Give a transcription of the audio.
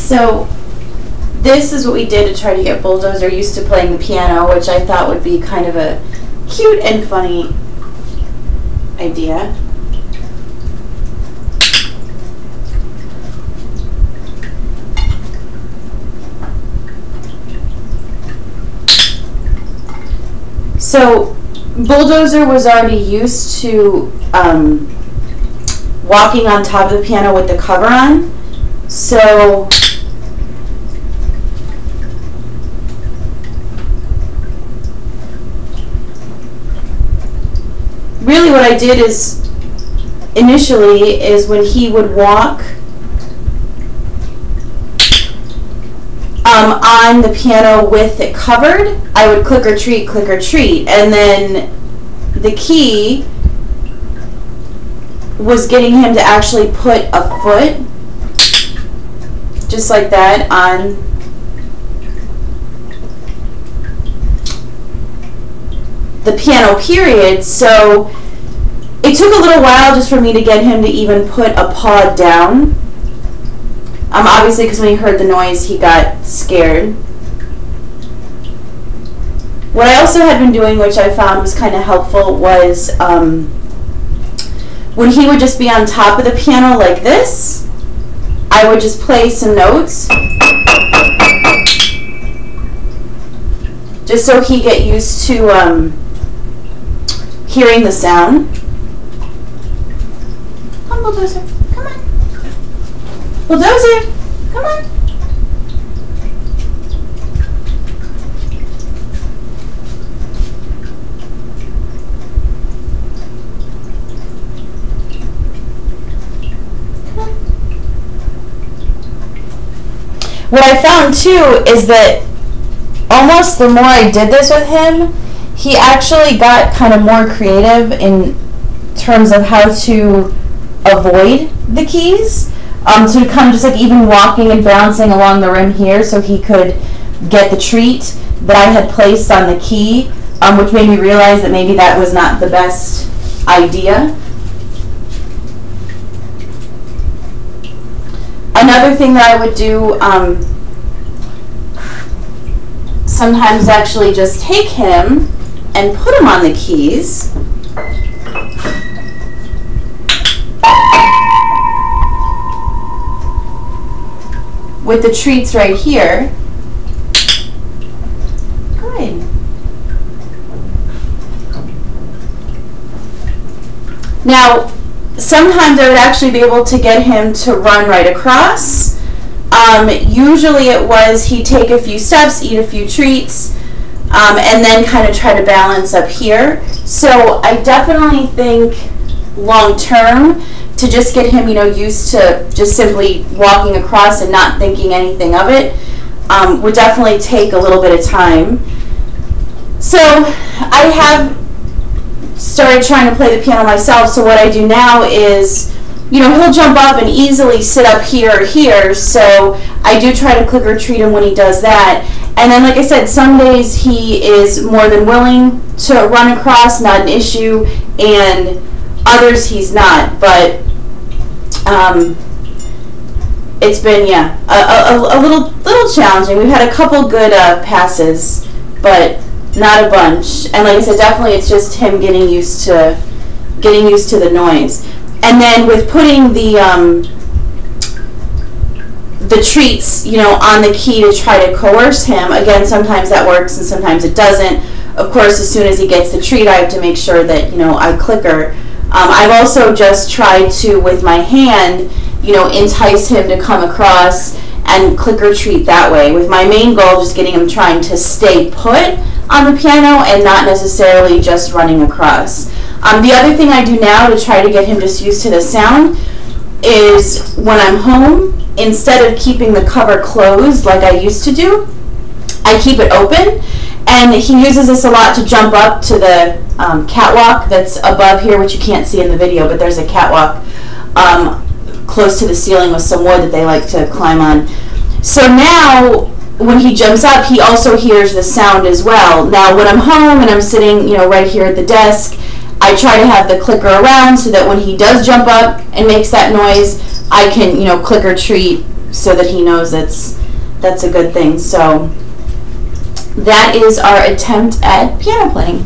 So this is what we did to try to get Bulldozer used to playing the piano, which I thought would be kind of a cute and funny idea. So Bulldozer was already used to walking on top of the piano with the cover on. So really what I did is initially is when he would walk on the piano with it covered, I would click or treat, and then the key was getting him to actually put a foot just like that on the piano period. So it took a little while just for me to get him to even put a paw down. Obviously, because when he heard the noise, he got scared. What I also had been doing, which I found was kind of helpful, was when he would just be on top of the piano like this, I would just play some notes, just so he get used to hearing the sound. Come on, Bulldozer, come on. Bulldozer, come on. What I found too is that almost the more I did this with him, he actually got kind of more creative in terms of how to avoid the keys. So to come just like even walking and bouncing along the rim here so he could get the treat that I had placed on the key, which made me realize that maybe that was not the best idea. Another thing that I would do sometimes actually just take him and put him on the keys. With the treats right here. Good. Now, sometimes I would actually be able to get him to run right across. Usually it was he'd take a few steps, eat a few treats, and then kind of try to balance up here. So I definitely think long term, to just get him, used to just simply walking across and not thinking anything of it, would definitely take a little bit of time. So I have started trying to play the piano myself, so what I do now is, he'll jump up and easily sit up here or here, so I do try to click or treat him when he does that. And then, like I said, some days he is more than willing to run across, not an issue, and others he's not, but it's been, a little challenging. We've had a couple good passes, but not a bunch. And like I said, definitely it's just him getting used to the noise. And then with putting the treats, on the key to try to coerce him, again, sometimes that works and sometimes it doesn't. Of course, as soon as he gets the treat, I have to make sure that, I clicker. I've also just tried to, with my hand, entice him to come across and click or treat that way, with my main goal just getting him trying to stay put on the piano and not necessarily just running across. The other thing I do now to try to get him just used to the sound is when I'm home, instead of keeping the cover closed like I used to do, I keep it open. And he uses this a lot to jump up to the catwalk that's above here, which you can't see in the video, but there's a catwalk close to the ceiling with some wood that they like to climb on. So now, when he jumps up, he also hears the sound as well. Now, when I'm home and I'm sitting, right here at the desk, I try to have the clicker around so that when he does jump up and makes that noise, I can, click or treat so that he knows that's a good thing. So that is our attempt at piano playing.